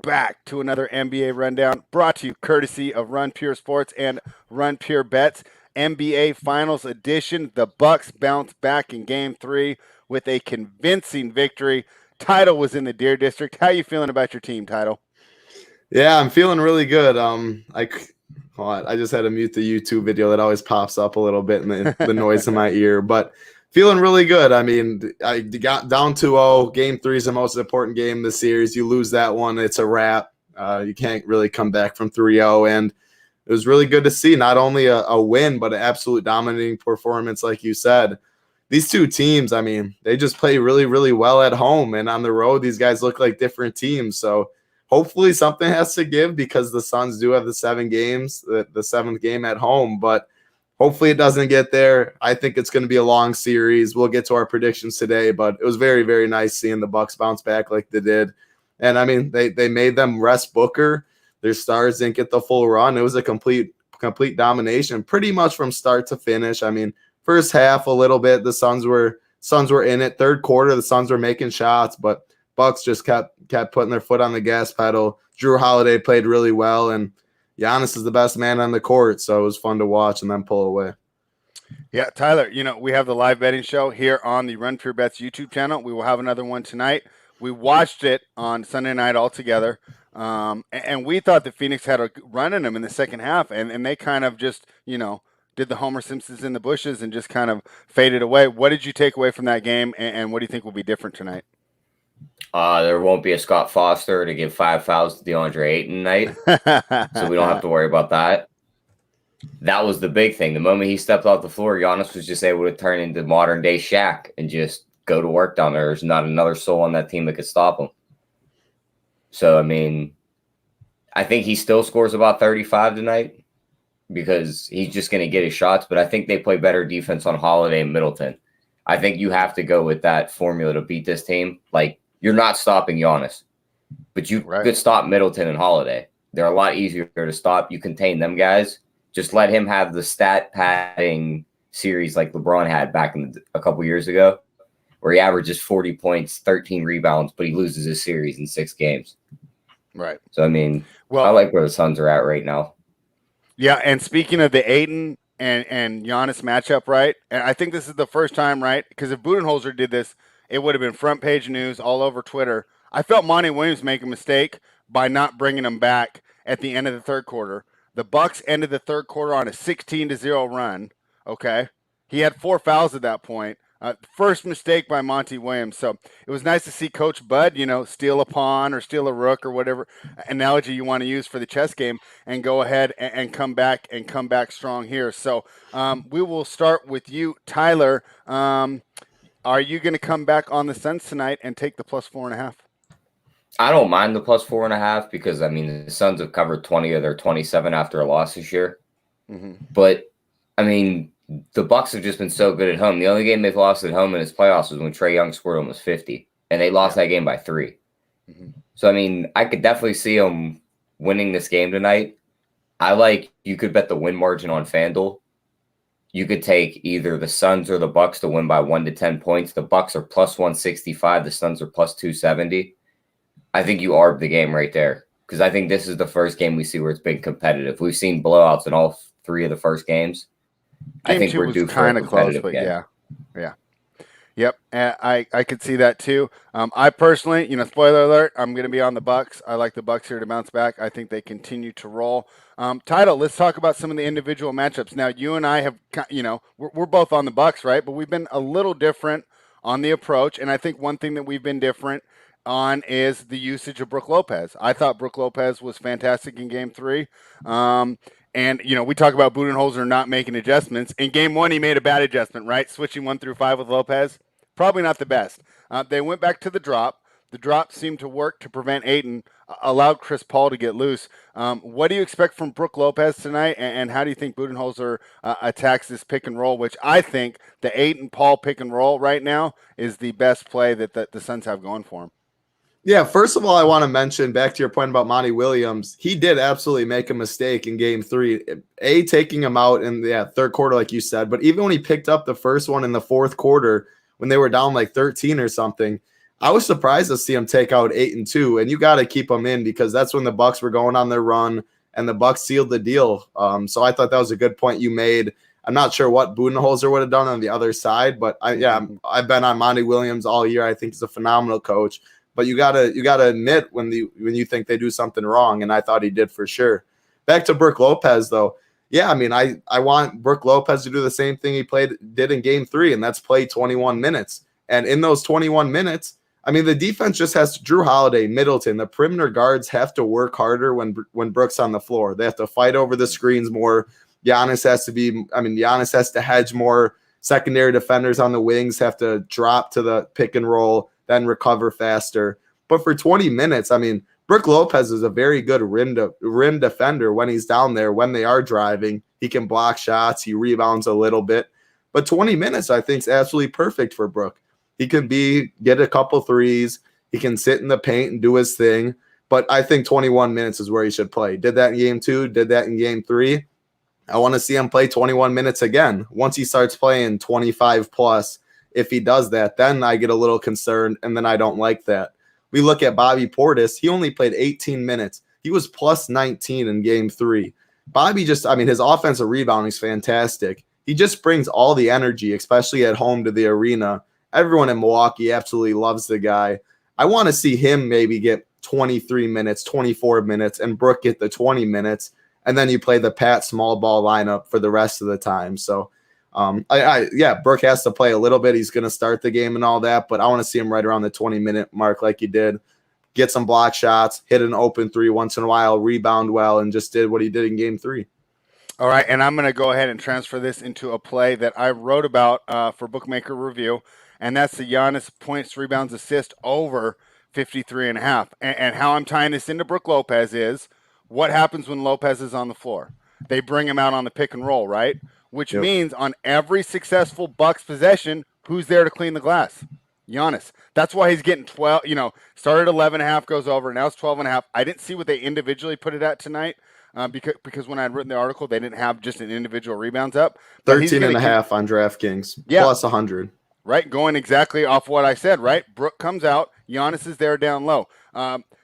back to another NBA rundown brought to you courtesy of Run Pure Sports and Run Pure Bets. NBA Finals edition. The Bucks bounced back in Game 3 with a convincing victory. Title was in the Deer District. How you feeling about your team, Title? Yeah, I'm feeling really good. I just had to mute the YouTube video that always pops up a little bit in the noise in my ear, but feeling really good. I mean, I got down 2-0. Game 3 is the most important game in the series. You lose that one, it's a wrap. You can't really come back from 3-0, and it was really good to see not only a win, but an absolute dominating performance, like you said. These two teams, I mean, they just play really, really well at home, and on the road, these guys look like different teams. So hopefully something has to give because the Suns do have the 7 games, the seventh game at home, but hopefully it doesn't get there. I think it's going to be a long series. We'll get to our predictions today, but it was very, very nice seeing the Bucks bounce back like they did. And I mean, they made them rest Booker. Their stars didn't get the full run. It was a complete domination pretty much from start to finish. I mean, first half a little bit, the Suns were in it. Third quarter, the Suns were making shots, but Bucks just kept putting their foot on the gas pedal. Drew Holiday played really well, and Giannis is the best man on the court, so it was fun to watch and then pull away. Yeah, Tyler, we have the live betting show here on the Run Pure Bets YouTube channel. We will have another one tonight. We watched it on Sunday night all together, and we thought that Phoenix had a run in them in the second half, and they kind of just, did the Homer Simpsons in the bushes and just kind of faded away. What did you take away from that game, and what do you think will be different tonight? There won't be a Scott Foster to give 5 fouls to DeAndre Ayton tonight, so we don't have to worry about that. That was the big thing. The moment he stepped off the floor, Giannis was just able to turn into modern-day Shaq and just go to work down there. There's not another soul on that team that could stop him. So, I mean, I think he still scores about 35 tonight because he's just going to get his shots, but I think they play better defense on Holiday and Middleton. I think you have to go with that formula to beat this team. Like, you're not stopping Giannis, but you could stop Middleton and Holiday. They're a lot easier to stop. You contain them guys. Just let him have the stat padding series like LeBron had back a couple years ago, where he averages 40 points, 13 rebounds, but he loses his series in 6 games. Right. So, I mean, I like where the Suns are at right now. Yeah, and speaking of the Ayton and Giannis matchup, right? And I think this is the first time, right? Because if Budenholzer did this, it would have been front page news all over Twitter. I felt Monty Williams make a mistake by not bringing him back at the end of the third quarter. The Bucks ended the third quarter on a 16-0 run. Okay, he had 4 fouls at that point. First mistake by Monty Williams. So it was nice to see Coach Bud, steal a pawn or steal a rook or whatever analogy you want to use for the chess game, and go ahead and come back strong here. So we will start with you, Tyler. Are you going to come back on the Suns tonight and take the plus 4.5? I don't mind the plus 4.5 because, I mean, the Suns have covered 20 of their 27 after a loss this year. Mm-hmm. But, I mean, the Bucks have just been so good at home. The only game they've lost at home in his playoffs was when Trae Young scored almost 50, and they lost that game by 3. Mm-hmm. So, I mean, I could definitely see them winning this game tonight. You could bet the win margin on FanDuel. You could take either the Suns or the Bucks to win by 1 to 10 points. The Bucks are plus 165. The Suns are plus 270. I think you arb the game right there because I think this is the first game we see where it's been competitive. We've seen blowouts in all 3 of the first games. I think we're due for a competitive game. Yeah. Yep, I could see that too. I personally, spoiler alert, I'm going to be on the Bucks. I like the Bucks here to bounce back. I think they continue to roll. Title, let's talk about some of the individual matchups. Now, you and I have, we're both on the Bucks, right? But we've been a little different on the approach, and I think one thing that we've been different on is the usage of Brook Lopez. I thought Brook Lopez was fantastic in Game 3. And, we talk about Budenholzer not making adjustments. In Game 1, he made a bad adjustment, right? Switching 1 through 5 with Lopez. Probably not the best. They went back to the drop. The drop seemed to work to prevent Ayton, allowed Chris Paul to get loose. What do you expect from Brook Lopez tonight, and how do you think Budenholzer attacks this pick and roll, which I think the Ayton-Paul pick and roll right now is the best play that the Suns have going for him? Yeah, first of all, I want to mention, back to your point about Monty Williams, he did absolutely make a mistake in Game 3. Taking him out in the third quarter, like you said, but even when he picked up the first one in the fourth quarter, when they were down like 13 or something, I was surprised to see him take out 8-2, and you got to keep him in because that's when the Bucks were going on their run, and the Bucks sealed the deal. So I thought that was a good point you made. I'm not sure what Budenholzer would have done on the other side, but I've been on Monty Williams all year. I think he's a phenomenal coach, but you gotta admit when you think they do something wrong, and I thought he did for sure. Back to Brook Lopez though. Yeah, I mean, I want Brook Lopez to do the same thing he did in Game 3, and that's play 21 minutes. And in those 21 minutes, I mean, the defense just has to, Drew Holiday, Middleton, the perimeter guards have to work harder when Brook's on the floor. They have to fight over the screens more. Giannis has to hedge more. Secondary defenders on the wings have to drop to the pick and roll, then recover faster. But for 20 minutes, I mean, Brook Lopez is a very good rim defender when he's down there, when they are driving. He can block shots. He rebounds a little bit. But 20 minutes, I think, is absolutely perfect for Brook. He can get a couple threes. He can sit in the paint and do his thing. But I think 21 minutes is where he should play. Did that in Game 2, did that in Game 3. I want to see him play 21 minutes again. Once he starts playing 25 plus, if he does that, then I get a little concerned, and then I don't like that. We look at Bobby Portis. He only played 18 minutes. He was plus 19 in Game 3. Bobby his offensive rebounding is fantastic. He just brings all the energy, especially at home, to the arena. Everyone in Milwaukee absolutely loves the guy. I want to see him maybe get 23 minutes, 24 minutes, and Brook get the 20 minutes, and then you play the Pat small ball lineup for the rest of the time. So, Brook has to play a little bit. He's going to start the game and all that, but I want to see him right around the 20-minute mark like he did. Get some block shots, hit an open three once in a while, rebound well, and just did what he did in Game 3. All right, and I'm going to go ahead and transfer this into a play that I wrote about for Bookmaker Review, and that's the Giannis points, rebounds, assist over 53.5. And how I'm tying this into Brook Lopez is what happens when Lopez is on the floor. They bring him out on the pick and roll, right? Which means on every successful Bucks possession, who's there to clean the glass? Giannis. That's why he's getting 12, started 11.5, goes over, now it's 12.5. I didn't see what they individually put it at tonight because when I had written the article, they didn't have just an individual rebounds up. 13.5 on DraftKings, plus 100. Right, going exactly off what I said, right? Brook comes out, Giannis is there down low.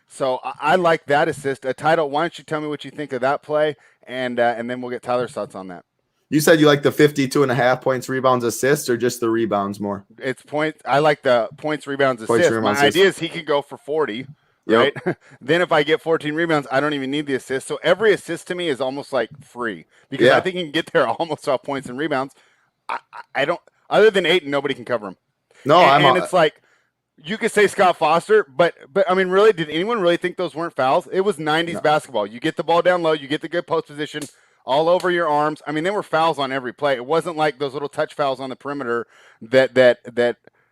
So I like that assist. Title, why don't you tell me what you think of that play, and then we'll get Tyler's thoughts on that. You said you like the 52.5 points, rebounds, assists, or just the rebounds more? It's points. I like the points, rebounds, assists. My idea is he can go for 40, right? Then if I get 14 rebounds, I don't even need the assist. So every assist to me is almost like free because I think he can get there almost off points and rebounds. I don't. Other than Ayton, nobody can cover him. No, and it's like you could say Scott Foster, but I mean, really, did anyone really think those weren't fouls? It was 90s basketball. You get the ball down low, you get the good post position all over your arms. I mean, there were fouls on every play. It wasn't like those little touch fouls on the perimeter that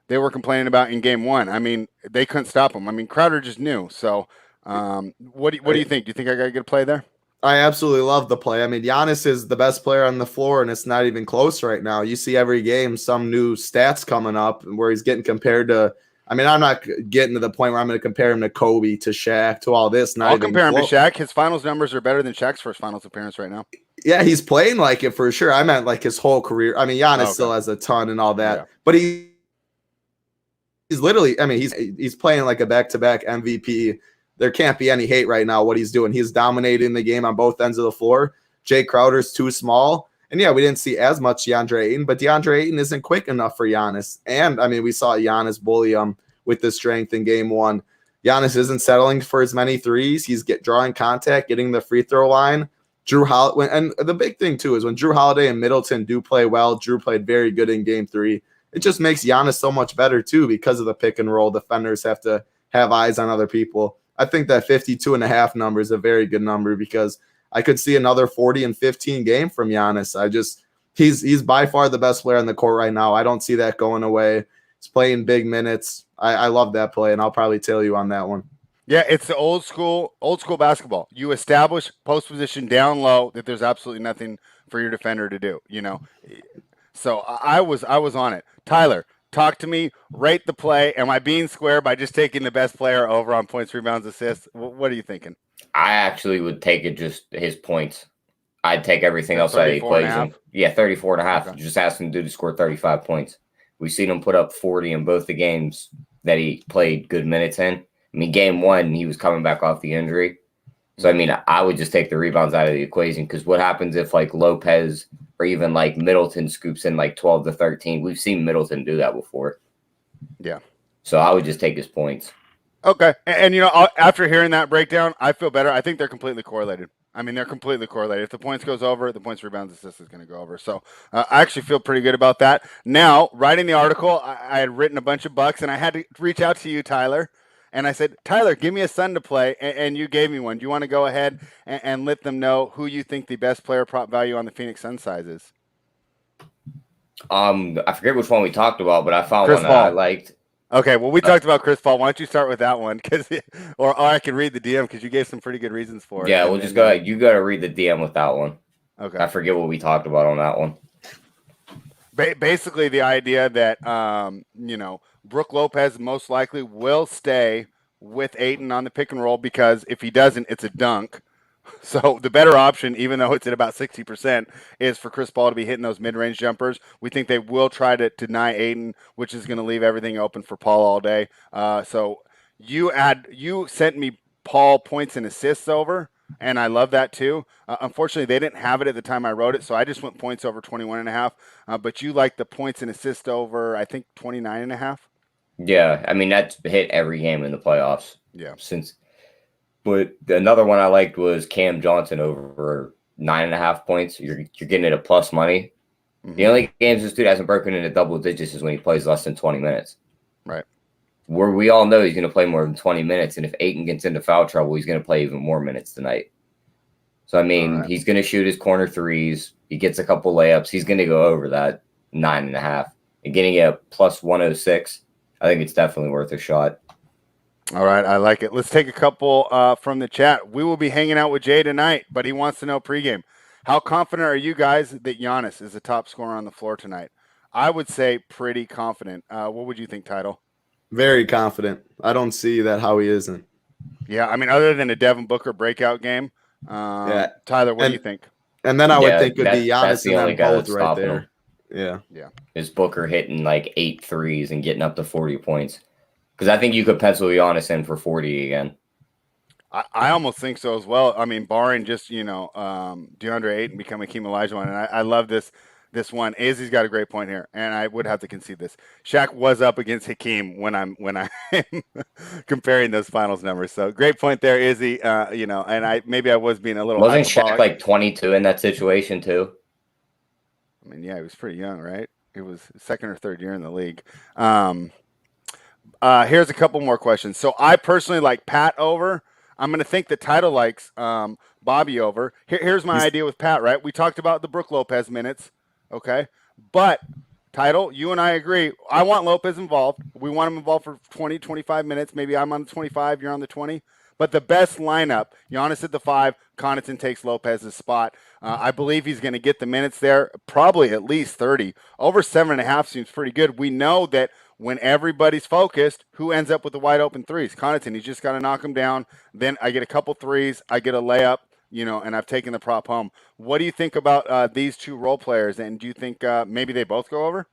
they were complaining about in Game 1. I mean, they couldn't stop him. I mean, Crowder just knew. So, what do you think? Do you think I got a good play there? I absolutely love the play. I mean, Giannis is the best player on the floor, and it's not even close right now. You see every game some new stats coming up where he's getting compared to – I mean, I'm not getting to the point where I'm going to compare him to Kobe, to Shaq, to all this. I'll compare him to Shaq. His finals numbers are better than Shaq's first finals appearance right now. Yeah, he's playing like it for sure. I meant like his whole career. I mean, Giannis still has a ton and all that. But he's literally – I mean, he's playing like a back-to-back MVP. There can't be any hate right now what he's doing. He's dominating the game on both ends of the floor. Jay Crowder's too small. And yeah, we didn't see as much DeAndre Ayton, but DeAndre Ayton isn't quick enough for Giannis. And I mean, we saw Giannis bully him with the strength in Game 1. Giannis isn't settling for as many threes. He's drawing contact, getting the free throw line. And the big thing too is when Drew Holiday and Middleton do play well, Drew played very good in Game 3. It just makes Giannis so much better too because of the pick and roll. Defenders have to have eyes on other people. I think that 52.5 number is a very good number because I could see another 40 and 15 game from Giannis. He's by far the best player on the court right now. I don't see that going away. He's playing big minutes. I love that play, and I'll probably tail you on that one. Yeah, it's the old school basketball. You establish post position down low that there's absolutely nothing for your defender to do, So I was on it. Tyler, talk to me, rate the play. Am I being square by just taking the best player over on points, rebounds, assists? What are you thinking? I actually would take it just his points. I'd take everything else out of the equation. Yeah, 34.5. Okay. Just ask him to score 35 points. We've seen him put up 40 in both the games that he played good minutes in. I mean, game one, he was coming back off the injury. So, I mean, I would just take the rebounds out of the equation, because what happens if, like, Lopez or even, like, Middleton scoops in, like, 12 to 13? We've seen Middleton do that before. Yeah. So I would just take his points. Okay. And after hearing that breakdown, I feel better. I think they're completely correlated. I mean, they're completely correlated. If the points goes over, the points, rebounds, assists is going to go over. So I actually feel pretty good about that. Now, writing the article, I had written a bunch of bucks, and I had to reach out to you, Tyler. And I said, Tyler, give me a Sun to play, and you gave me one. Do you want to go ahead and let them know who you think the best player prop value on the Phoenix Sun size is? I forget which one we talked about, but I found Chris one that Paul. I liked. Okay, well, we talked about Chris Paul. Why don't you start with that one? Or I can read the DM because you gave some pretty good reasons for it. Yeah, we'll just go ahead. You got to read the DM with that one. Okay. I forget what we talked about on that one. Basically, the idea that Brook Lopez most likely will stay with Ayton on the pick and roll, because if he doesn't, it's a dunk. So the better option, even though it's at about 60%, is for Chris Paul to be hitting those mid-range jumpers. We think they will try to deny Ayton, which is going to leave everything open for Paul all day. So you sent me Paul points and assists over, and I love that too. Unfortunately, they didn't have it at the time I wrote it, so I just went points over 21.5. But you like the points and assist over, I think, 29.5. Yeah, I mean, that's hit every game in the playoffs. Yeah. But another one I liked was Cam Johnson over 9.5 points. You're getting it at plus money. Mm-hmm. The only games this dude hasn't broken into double digits is when he plays less than 20 minutes. Right. Where we all know he's going to play more than 20 minutes, and if Ayton gets into foul trouble, he's going to play even more minutes tonight. So, I mean, He's going to shoot his corner threes. He gets a couple layups. He's going to go over that 9.5. And getting it at plus 106, I think it's definitely worth a shot. All right, I like it. Let's take a couple from the chat. We will be hanging out with Jay tonight, but he wants to know pregame. How confident are you guys that Giannis is the top scorer on the floor tonight? I would say pretty confident. What would you think, Title? Very confident. I don't see that how he isn't. Yeah, I mean, other than a Devin Booker breakout game. Tyler, what do you think? And then I would think it'd be Giannis and them both right there. Him. Yeah. Is Booker hitting like 8 threes and getting up to 40 points? Because I think you could pencil Giannis in for 40 again. I almost think so as well. I mean, barring just, DeAndre Ayton become Hakeem Olajuwon. And I love this one. Izzy's got a great point here, and I would have to concede this. Shaq was up against Hakeem when I'm comparing those finals numbers. So great point there, Izzy. And I was being a little Wasn't Shaq like 22 in that situation too? I mean, yeah, he was pretty young, right? It was second or third year in the league. Here's a couple more questions. So I personally like Pat over. I'm going to think the Title likes Bobby over. Here's my idea with Pat, right? We talked about the Brook Lopez minutes, okay? But, Title, you and I agree. I want Lopez involved. We want him involved for 20, 25 minutes. Maybe I'm on the 25, you're on the 20. But the best lineup, Giannis at the 5, Connaughton takes Lopez's spot. I believe he's going to get the minutes there, probably at least 30. Over 7.5 seems pretty good. We know that when everybody's focused, who ends up with the wide open threes? Connaughton. He's just got to knock them down. Then I get a couple threes. I get a layup, and I've taken the prop home. What do you think about these two role players? And do you think maybe they both go over?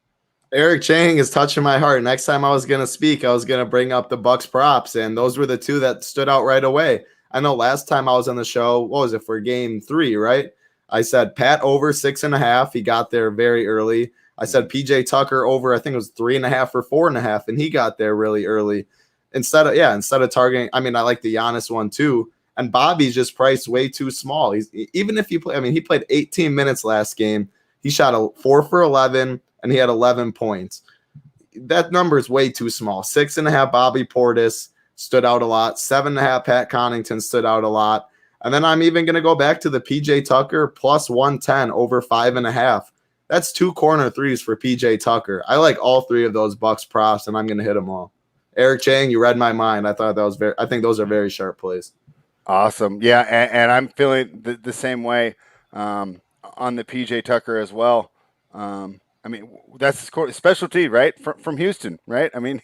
Eric Chang is touching my heart. Next time I was going to speak, I was going to bring up the Bucks props, and those were the two that stood out right away. I know last time I was on the show, what was it, for game 3, right? I said Pat over 6.5. He got there very early. I said PJ Tucker over, I think it was 3.5 or 4.5, and he got there really early. Instead of targeting, I mean, I like the Giannis one too. And Bobby's just priced way too small. He played 18 minutes last game. He shot a 4 for 11, and he had 11 points. That number is way too small. 6.5 Bobby Portis stood out a lot. 7.5 Pat Connaughton stood out a lot. And then I'm even going to go back to the PJ Tucker plus 110 over 5.5. That's 2 corner threes for PJ Tucker. I like all 3 of those Bucks props, and I'm going to hit them all. Eric Chang, you read my mind. I think those are very sharp plays. Awesome. Yeah, and I'm feeling the same way on the PJ Tucker as well. I mean, that's his specialty, right? From Houston, right? I mean,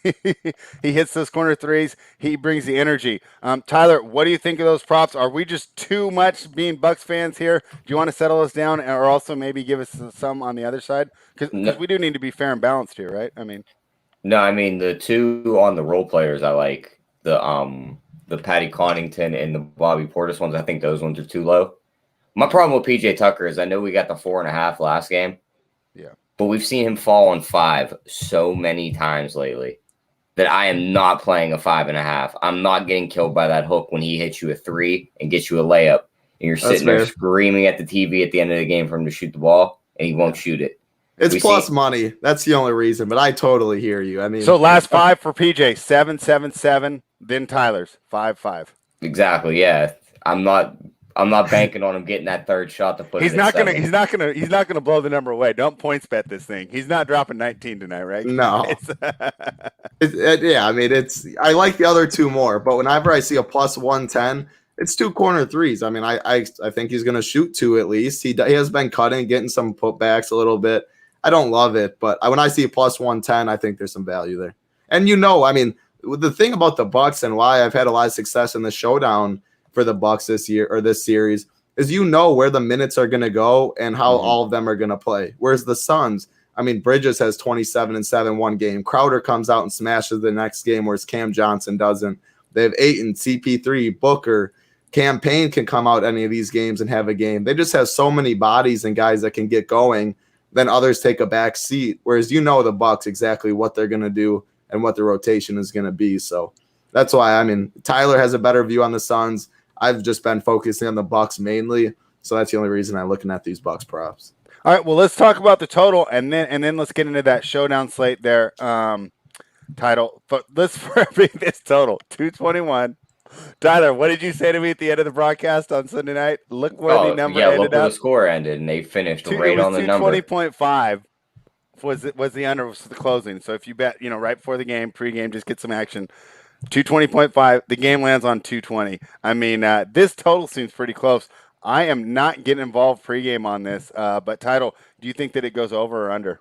he hits those corner threes. He brings the energy. Tyler, what do you think of those props? Are we just too much being Bucks fans here? Do you want to settle us down, or also maybe give us some on the other side? Because we do need to be fair and balanced here, right? I mean, No, I mean the two on the role players I like the Patty Connaughton and the Bobby Portis ones. I think those ones are too low. My problem with PJ Tucker is I know we got the 4.5 last game. Yeah. But we've seen him fall on 5 so many times lately that I am not playing a 5.5. I'm not getting killed by that hook when he hits you a 3 and gets you a layup. And you're sitting there screaming at the TV at the end of the game for him to shoot the ball, and he won't shoot it. It's plus money. That's the only reason, but I totally hear you. I mean, so last 5 for PJ, 7, 7, 7. Then Tyler's 5, 5. Exactly. Yeah, I'm not banking on him getting that third shot to put. He's not gonna blow the number away. Don't points bet this thing. He's not dropping 19 tonight, right? No. Yeah, I mean, I like the other two more, but whenever I see a plus 110, it's 2 corner threes. I mean, I think he's gonna shoot 2 at least. He has been cutting, getting some putbacks a little bit. I don't love it, but when I see a plus 110, I think there's some value there. And I mean, the thing about the Bucks and why I've had a lot of success in the showdown for the Bucks this year or this series is where the minutes are going to go and how all of them are going to play. Whereas the Suns, I mean, Bridges has 27 and 7 one game. Crowder comes out and smashes the next game, whereas Cam Johnson doesn't. They have Ayton, CP3, Booker. Cam Payne can come out any of these games and have a game. They just have so many bodies and guys that can get going. Then others take a back seat. Whereas the Bucks exactly what they're going to do and what the rotation is going to be. So that's why, I mean, Tyler has a better view on the Suns. I've just been focusing on the Bucks mainly. So that's the only reason I'm looking at these Bucks props. All right, well, let's talk about the total, and then let's get into that showdown slate there. Title. But let's bring this total 221. Tyler, what did you say to me at the end of the broadcast on Sunday night? Look where the number ended look where up. The score ended, and they finished right on the number. 220.5 was the under, was the closing. So if you bet, right before the game, pregame, just get some action. 220.5. The game lands on 220. I mean, this total seems pretty close. I am not getting involved pregame on this, but Title, do you think that it goes over or under?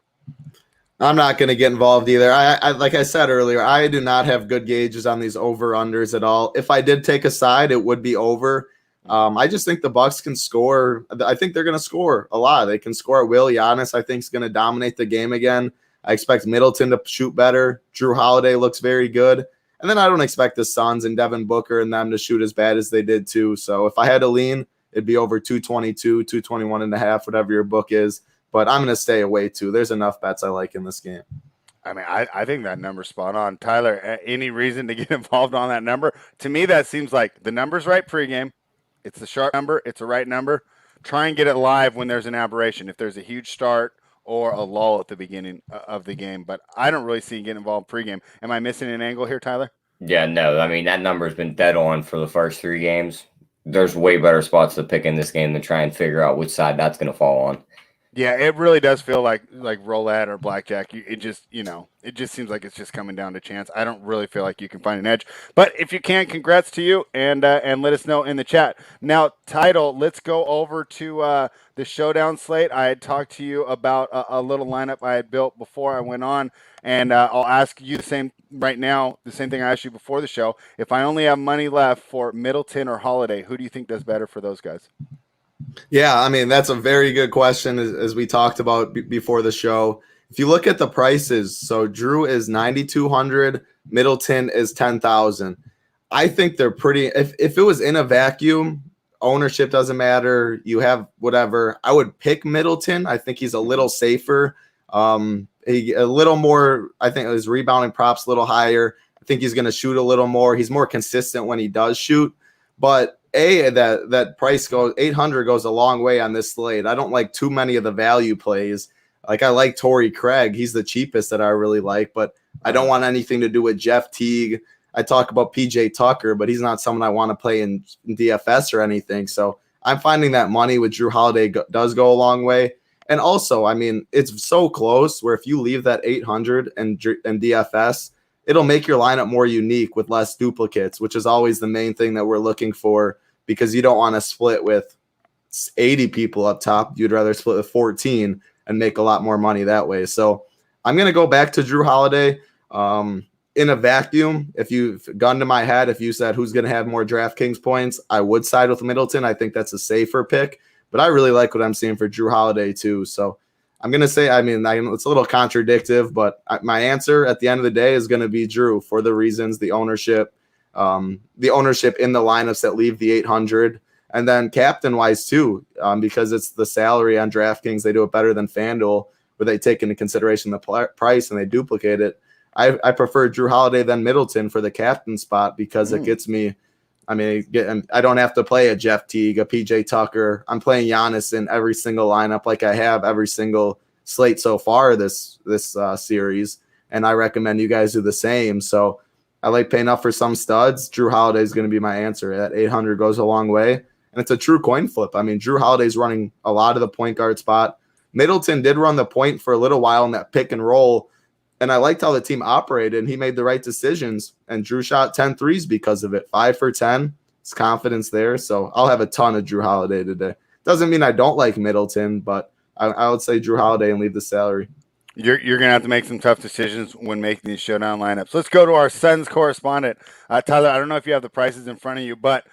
I'm not going to get involved either. I like I said earlier, I do not have good gauges on these over-unders at all. If I did take a side, it would be over. I just think the Bucks can score. I think they're going to score a lot. They can score at will. Giannis, I think, is going to dominate the game again. I expect Middleton to shoot better. Drew Holiday looks very good. And then I don't expect the Suns and Devin Booker and them to shoot as bad as they did too. So if I had to lean, it'd be over 222, 221.5, whatever your book is. But I'm going to stay away too. There's enough bets I like in this game. I mean, I think that number's spot on. Tyler, any reason to get involved on that number? To me, that seems like the number's right pregame. It's the sharp number. It's a right number. Try and get it live when there's an aberration. If there's a huge start or a lull at the beginning of the game. But I don't really see you getting involved pregame. Am I missing an angle here, Tyler? Yeah, no. I mean, that number's been dead on for the first 3 games. There's way better spots to pick in this game than try and figure out which side that's going to fall on. Yeah, it really does feel like roulette or blackjack. It just seems like it's just coming down to chance. I don't really feel like you can find an edge. But if you can, congrats to you, and let us know in the chat. Now, Title, let's go over to the showdown slate. I had talked to you about a little lineup I had built before I went on, and I'll ask you the same right now, the same thing I asked you before the show. If I only have money left for Middleton or Holiday, who do you think does better for those guys? Yeah, I mean, that's a very good question as we talked about before the show. If you look at the prices, so Drew is 9,200, Middleton is 10,000. I think they're pretty – if it was in a vacuum, ownership doesn't matter, you have whatever, I would pick Middleton. I think he's a little safer, a little more – I think his rebounding props a little higher. I think he's going to shoot a little more. He's more consistent when he does shoot. But that price goes 800 goes a long way on this slate. I don't like too many of the value plays. Like I like Torrey Craig. He's the cheapest that I really like, but I don't want anything to do with Jeff Teague. I talk about PJ Tucker, but he's not someone I want to play in DFS or anything. So I'm finding that money with Drew Holiday does go a long way. And also, I mean, it's so close where if you leave that 800 and DFS, it'll make your lineup more unique with less duplicates, which is always the main thing that we're looking for because you don't want to split with 80 people up top. You'd rather split with 14 and make a lot more money that way. So I'm going to go back to Drew Holiday. In a vacuum, if you've gone to my head, if you said who's going to have more DraftKings points, I would side with Middleton. I think that's a safer pick, but I really like what I'm seeing for Drew Holiday too. So I'm going to say, it's a little contradictive, but my answer at the end of the day is going to be Drew for the reasons, the ownership in the lineups that leave the 800, and then captain-wise too, because it's the salary on DraftKings. They do it better than FanDuel, where they take into consideration the price and they duplicate it. I prefer Drew Holiday than Middleton for the captain spot because it gets me. I don't have to play a Jeff Teague, a PJ Tucker. I'm playing Giannis in every single lineup like I have every single slate so far this series, and I recommend you guys do the same. So I like paying up for some studs. Drew Holiday is going to be my answer. That 800 goes a long way, and it's a true coin flip. Drew Holiday's running a lot of the point guard spot. Middleton did run the point for a little while in that pick and roll, and I liked how the team operated, and he made the right decisions. And Drew shot 10 threes because of it. 5 for 10. It's confidence there. So I'll have a ton of Drew Holiday today. Doesn't mean I don't like Middleton, but I would say Drew Holiday and leave the salary. You're going to have to make some tough decisions when making these Showdown lineups. Let's go to our Suns correspondent. Tyler, I don't know if you have the prices in front of you, but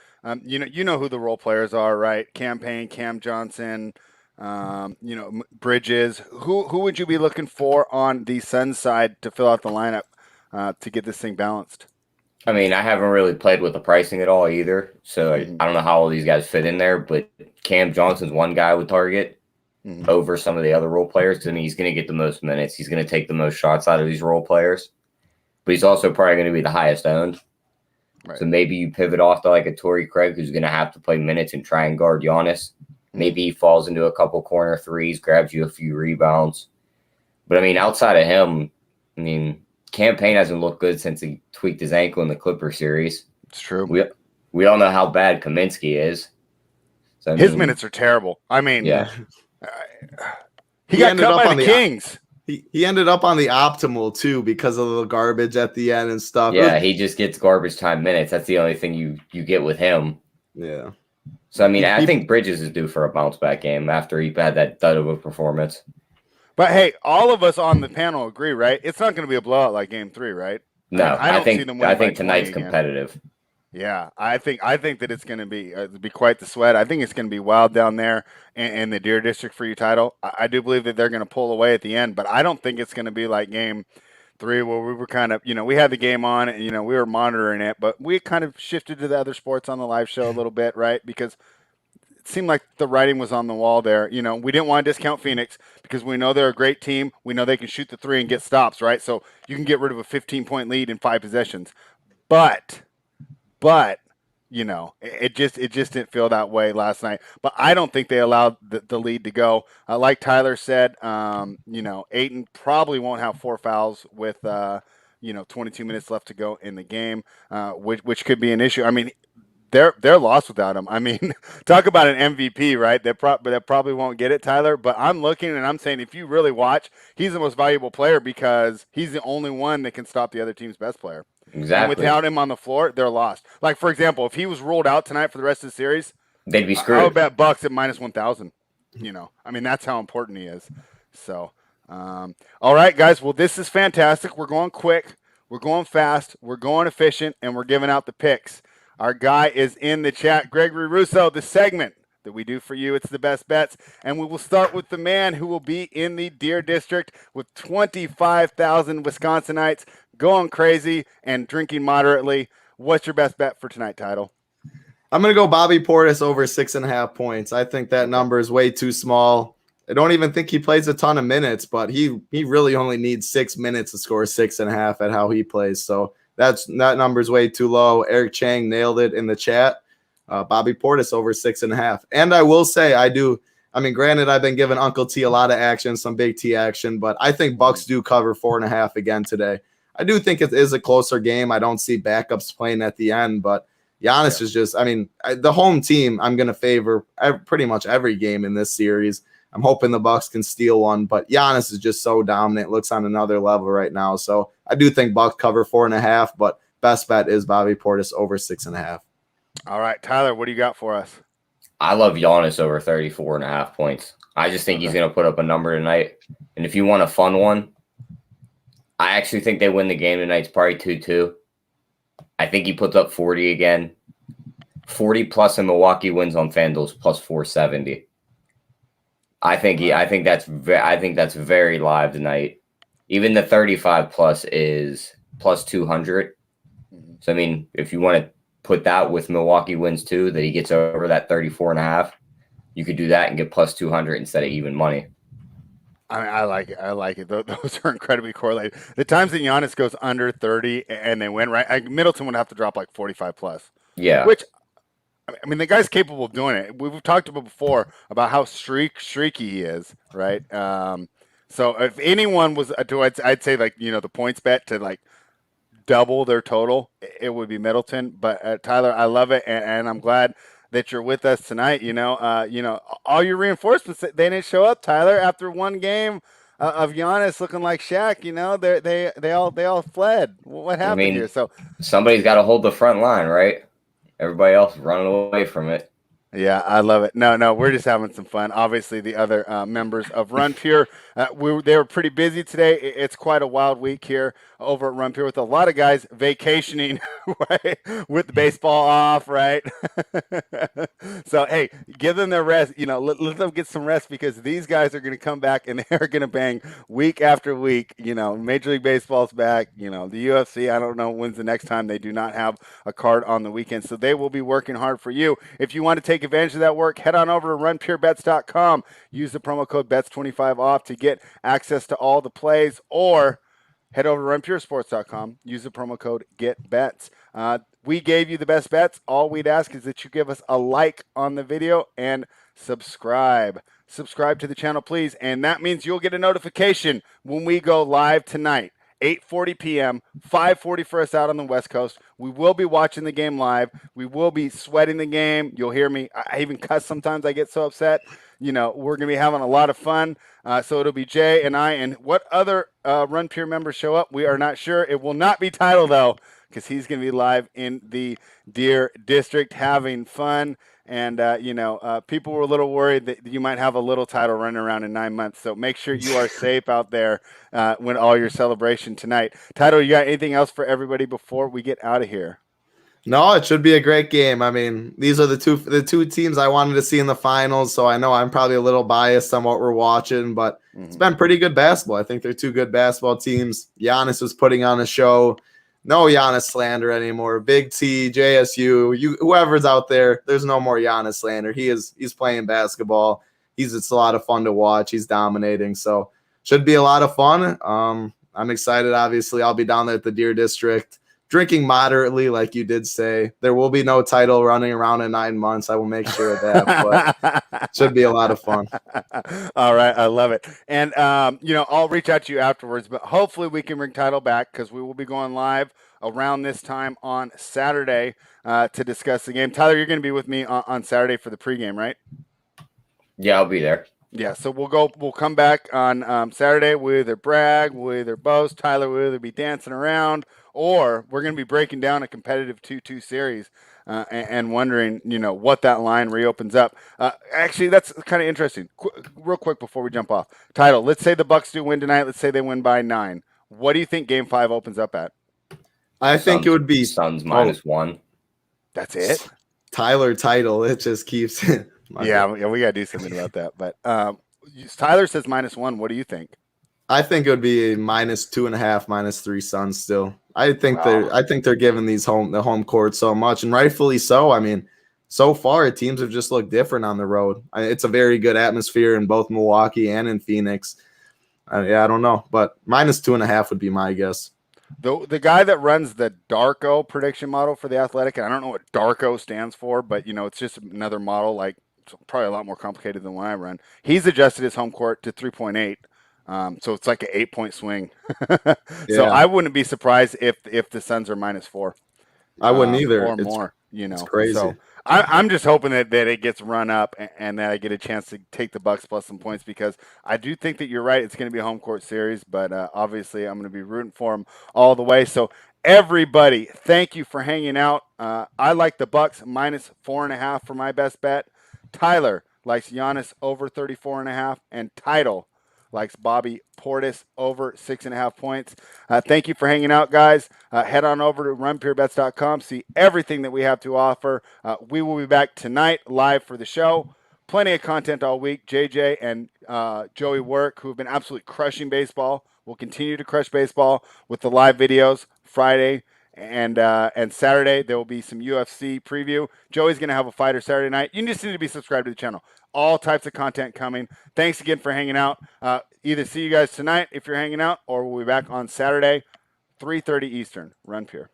you know who the role players are, right? Cam Payne, Cam Johnson, Bridges. Who would you be looking for on the Suns side to fill out the lineup to get this thing balanced? I haven't really played with the pricing at all either, so I don't know how all these guys fit in there, but Cam Johnson's one guy I would target over some of the other role players because he's going to get the most minutes. He's going to take the most shots out of these role players, but he's also probably going to be the highest owned. Right. So maybe you pivot off to like a Torrey Craig who's going to have to play minutes and try and guard Giannis. Maybe he falls into a couple corner threes, grabs you a few rebounds. But, outside of him, Cam Payne hasn't looked good since he tweaked his ankle in the Clipper series. It's true. We all know how bad Kaminsky is. So, his minutes are terrible. Yeah. He got cut by the Kings. He ended up on the optimal, too, because of the garbage at the end and stuff. Yeah, he just gets garbage time minutes. That's the only thing you get with him. Yeah. So, I think Bridges is due for a bounce-back game after he had that dud of a performance. But, hey, all of us on the panel agree, right? It's not going to be a blowout like Game 3, right? No, I think tonight's competitive. Yeah, I think that it's going to be quite the sweat. I think it's going to be wild down there in the Deer District for your title. I do believe that they're going to pull away at the end, but I don't think it's going to be like Game 3 where we were kind of, we had the game on and, we were monitoring it, but we kind of shifted to the other sports on the live show a little bit, right? Because it seemed like the writing was on the wall there. We didn't want to discount Phoenix because we know they're a great team. We know they can shoot the three and get stops, right? So you can get rid of a 15-point lead in 5 possessions. But it just didn't feel that way last night. But I don't think they allowed the lead to go. Like Tyler said, Ayton probably won't have 4 fouls with 22 minutes left to go in the game, which could be an issue. They're lost without him. Talk about an MVP, right? That probably won't get it, Tyler. But I'm looking and I'm saying if you really watch, he's the most valuable player because he's the only one that can stop the other team's best player. Exactly. And without him on the floor, they're lost. Like, for example, if he was ruled out tonight for the rest of the series, they'd be screwed. I would bet Bucks at minus 1,000. That's how important he is. So, all right, guys. Well, this is fantastic. We're going quick. We're going fast. We're going efficient, and we're giving out the picks. Our guy is in the chat, Gregory Russo, the segment that we do for you. It's the best bets. And we will start with the man who will be in the Deer District with 25,000 Wisconsinites going crazy and drinking moderately. What's your best bet for tonight, Title? I'm going to go Bobby Portis over 6.5 points. I think that number is way too small. I don't even think he plays a ton of minutes, but he really only needs 6 minutes to score 6.5 at how he plays. So that number is way too low. Eric Chang nailed it in the chat. Bobby Portis over 6.5. And I will say granted, I've been giving Uncle T a lot of action, some big T action, but I think Bucks do cover 4.5 again today. I do think it is a closer game. I don't see backups playing at the end, but Giannis is just, the home team I'm going to favor pretty much every game in this series. I'm hoping the Bucks can steal one, but Giannis is just so dominant, looks on another level right now. So I do think Bucks cover 4.5, but best bet is Bobby Portis over 6.5. All right, Tyler, what do you got for us? I love Giannis over 34.5 points. I just think he's going to put up a number tonight. And if you want a fun one, I actually think they win the game tonight. It's probably 2-2. I think he puts up 40 again. 40 plus in Milwaukee wins on FanDuel's plus 470. I think that's very live tonight. Even the 35 plus is plus 200. Mhm. So I mean, if you want to put that with Milwaukee wins too, that he gets over that 34.5, you could do that and get plus 200 instead of even money. I like it. I like it. Those are incredibly correlated. The times that Giannis goes under 30 and they win, right? Middleton would have to drop like 45 plus. Yeah. Which, I mean, the guy's capable of doing it. We've talked about before about how streaky he is, right? So if anyone was to, I'd say like the points bet to like double their total, it would be Middleton. But Tyler, I love it, and I'm glad that you're with us tonight. All your reinforcements, they didn't show up, Tyler, after one game of Giannis looking like Shaq. They all fled. What I happened mean, here? So somebody's got to hold the front line, right? Everybody else running away from it. yeah, I love it. No, we're just having some fun. Obviously, the other members of Run Pure, they were pretty busy today. It's quite a wild week here over at Run Pure with a lot of guys vacationing, right, with the baseball off, right. So hey, give them their rest. Let them get some rest because these guys are going to come back and they're going to bang week after week. Major League Baseball's back. The UFC. I don't know when's the next time they do not have a card on the weekend, so they will be working hard for you. If you want to take advantage of that work, head on over to runpurebets.com. Use the promo code BETS25 off to get access to all the plays, or head over to runpuresports.com. Use the promo code GETBETS. We gave you the best bets. All we'd ask is that you give us a like on the video and subscribe. Subscribe to the channel, please, and that means you'll get a notification when we go live tonight. 8:40 p.m., 5:40 for us out on the West Coast. We will be watching the game live. We will be sweating the game. You'll hear me. I even cuss sometimes. I get so upset. We're going to be having a lot of fun. So it'll be Jay and I. And what other Run Pure members show up, we are not sure. It will not be Title, though, because he's going to be live in the Deer District having fun. And, people were a little worried that you might have a little Title running around in 9 months. So make sure you are safe out there when all your celebration tonight. Title, you got anything else for everybody before we get out of here? No, it should be a great game. I mean, these are the two teams I wanted to see in the finals, so I know I'm probably a little biased on what we're watching, but it's been pretty good basketball. I think they're two good basketball teams. Giannis was putting on a show. No Giannis slander anymore. Big T, JSU, whoever's out there, there's no more Giannis slander. He's playing basketball. It's a lot of fun to watch. He's dominating. So should be a lot of fun. I'm excited. Obviously, I'll be down there at the Deer District, drinking moderately, like you did say. There will be no Title running around in 9 months. I will make sure of that. But should be a lot of fun. All right, I love it. And I'll reach out to you afterwards, but hopefully we can bring Title back because we will be going live around this time on Saturday to discuss the game. Tyler, you're going to be with me on Saturday for the pregame, right? Yeah, I'll be there. Yeah, so we'll come back on Saturday. We'll either brag, we'll either boast. Tyler will either be dancing around, or we're going to be breaking down a competitive 2-2 series and wondering, what that line reopens up. Actually, that's kind of interesting. Real quick before we jump off. Title, let's say the Bucks do win tonight. Let's say they win by 9. What do you think Game 5 opens up at? I think it would be Suns -1. That's it? Tyler Title. It just keeps Yeah, we got to do something about that. But Tyler says -1. What do you think? I think it would be -2.5, -3 Suns still. I think they're giving the home court so much, and rightfully so. I mean, so far teams have just looked different on the road. It's a very good atmosphere in both Milwaukee and in Phoenix. I don't know, but -2.5 would be my guess. The guy that runs the Darko prediction model for the Athletic, and I don't know what Darko stands for, but it's just another model, like probably a lot more complicated than what I run. He's adjusted his home court to 3.8. So it's like an 8-point swing. So I wouldn't be surprised if the Suns are -4. I wouldn't either. Or more. It's crazy. So I'm just hoping that it gets run up and that I get a chance to take the Bucks plus some points, because I do think that you're right. It's going to be a home court series, but obviously I'm going to be rooting for them all the way. So everybody, thank you for hanging out. I like the Bucks -4.5 for my best bet. Tyler likes Giannis over 34.5, and Title likes Bobby Portis over 6.5 points. Thank you for hanging out, guys. Head on over to runpurebets.com. See everything that we have to offer. We will be back tonight live for the show. plenty of content all week. JJ and Joey Work, who have been absolutely crushing baseball, will continue to crush baseball with the live videos Friday and Saturday. There will be some UFC preview. Joey's going to have a fighter Saturday night. You just need to be subscribed to the channel. All types of content coming. Thanks again for hanging out. Either see you guys tonight if you're hanging out, or we'll be back on Saturday, 3:30 Eastern. Run Pure.